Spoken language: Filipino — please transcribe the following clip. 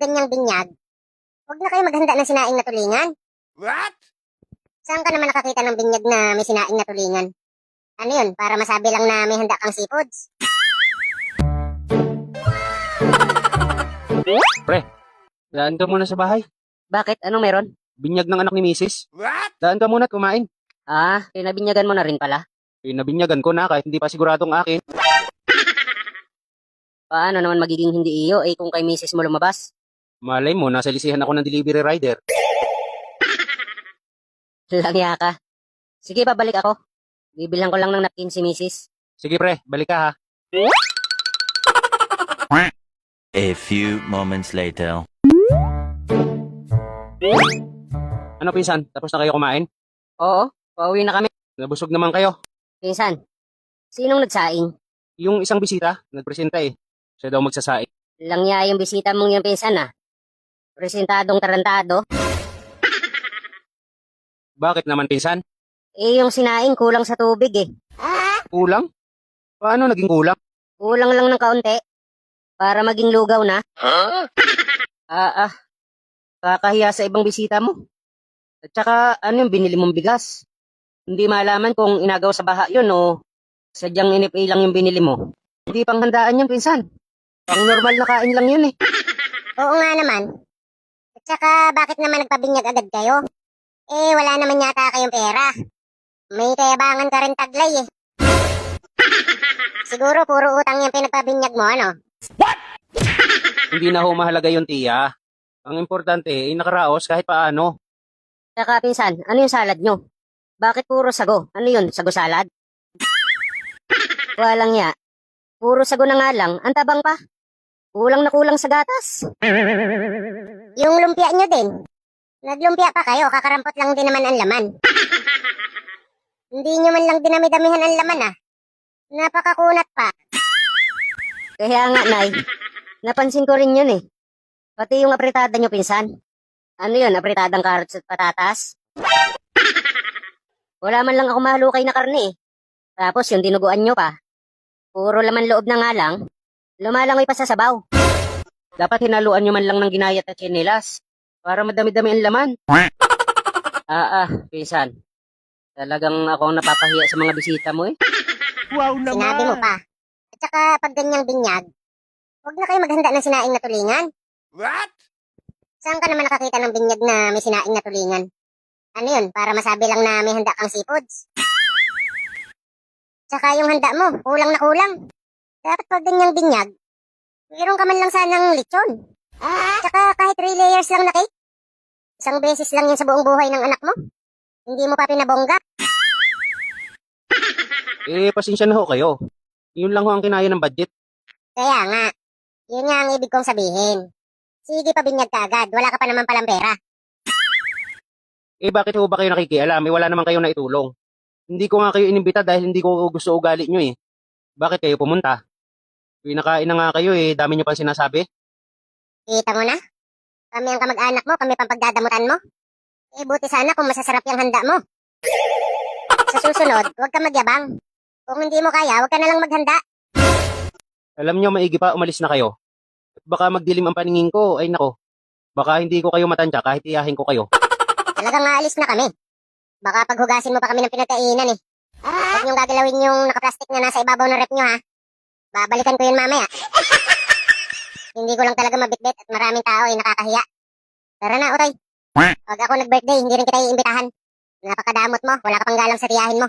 ganyang binyag, huwag na kayo maghanda ng sinaing na tulingan. What? Saan ka naman nakakita ng binyag na may sinaing na tulingan? Ano yun, para masabi lang na may handa kang seafoods? Pre, daan ka muna sa bahay. Bakit? Anong meron? Binyag ng anak ni Mrs. What? Daan ka muna at kumain. Pinabinyagan mo na rin pala. Nabinyagan ko na kahit hindi pa siguradong akin. Paano naman magiging hindi iyo kung kay misis mo lumabas? Malay mo, nasa lisihan ako ng delivery rider. Langya ka. Sige, babalik ako. Bibilang ko lang ng napkin si misis. Sige pre, balik ka ha. A few moments later. Ano pinsan, tapos na kayo kumain? Oo, pauwi na kami. Nabusog naman kayo. Pinsan, sinong nagsaing? Yung isang bisita, nagpresenta eh. Siya daw magsasaing. Langya yung bisita mong yung pinsan Presentadong tarantado. Bakit naman pinsan? Yung sinaing kulang sa tubig Kulang? Paano naging kulang? Kulang lang ng kaunti. Para maging lugaw na. Kakahiya sa ibang bisita mo. At saka, ano yung binili mong bigas? Hindi malaman kung inagaw sa baha yun o sadyang inipi lang yung binili mo. Hindi panghandaan yun, pinsan. Pang normal na kain lang yun Oo nga naman. At saka, bakit naman nagpabinyag agad kayo? Wala naman yata kayong pera. May kayabangan ka rin taglay Siguro puro utang yung pinagpabinyag mo, ano? Hindi na ho mahalaga yun, tiya. Ang importante ay nakaraos kahit paano. Saka, pinsan, ano yung salad nyo? Bakit puro sago? Ano yun, sago salad? Walang ya. Puro sago na nga lang, ang tabang pa. Kulang na kulang sa gatas. Yung lumpia nyo din. Naglumpia pa kayo, kakarampot lang din naman ang laman. Hindi nyo man lang dinami-damihan ang laman Napakakunat pa. Kaya nga, Nay, napansin ko rin yun Pati yung apritada nyo, pinsan. Ano yun, apritadang carrots at patatas? Wala man lang ako mahalukay na karne Tapos yung dinuguan nyo pa. Puro laman loob na nga lang. Lumalangoy pa sa sabaw. Dapat hinaluan nyo man lang ng ginayat at tsinelas para madami-dami ang laman. Pinsan. Talagang ako ang napapahiya sa mga bisita mo Wow naman. Sinabi mo pa. At saka pag ganyang binyag, huwag na kayo maghanda ng sinaing na tulingan. What? Saan ka naman nakakita ng binyag na may sinaing na tulingan? Ano yun, para masabi lang na may handa kang seafoods? Tsaka yung handa mo, kulang na kulang. Dapat pag ganyang binyag, mayroon ka man lang sanang lechon. Tsaka kahit 3 layers lang na cake. Isang beses lang yun sa buong buhay ng anak mo. Hindi mo pa pinabongga. Pasensya na ho kayo. Yun lang ho ang kinaya ng budget. Kaya nga, yun nga ang ibig kong sabihin. Sige pa binyag ka agad, wala ka pa naman palang pera. Bakit ho ba kayo nakikialam? Wala naman kayo na itulong. Hindi ko nga kayo inimbita dahil hindi ko gusto ugali nyo Bakit kayo pumunta? Pinakain na nga kayo dami nyo pang sinasabi. Kita mo na? Kami ang kamag-anak mo, kami pang pagdadamutan mo. Buti sana kung masasarap yung handa mo. Sa susunod, huwag ka magyabang. Kung hindi mo kaya, huwag ka na lang maghanda. Alam nyo, maigi pa, umalis na kayo. Baka magdilim ang paningin ko, ay nako. Baka hindi ko kayo matansya kahit iyahin ko kayo. Talagang aalis na kami. Baka paghugasin mo pa kami ng pinagkainan Huwag niyong gagalawin yung nakaplastik na nasa ibabaw ng rep nyo Babalikan ko yun mamaya. Hindi ko lang talaga mabitbit at maraming tao nakakahiya. Tara na, Utoy. Pag ako nag-birthday, hindi rin kita iimbitahan. Napakadamot mo, wala ka pang galang sa tiyahin mo.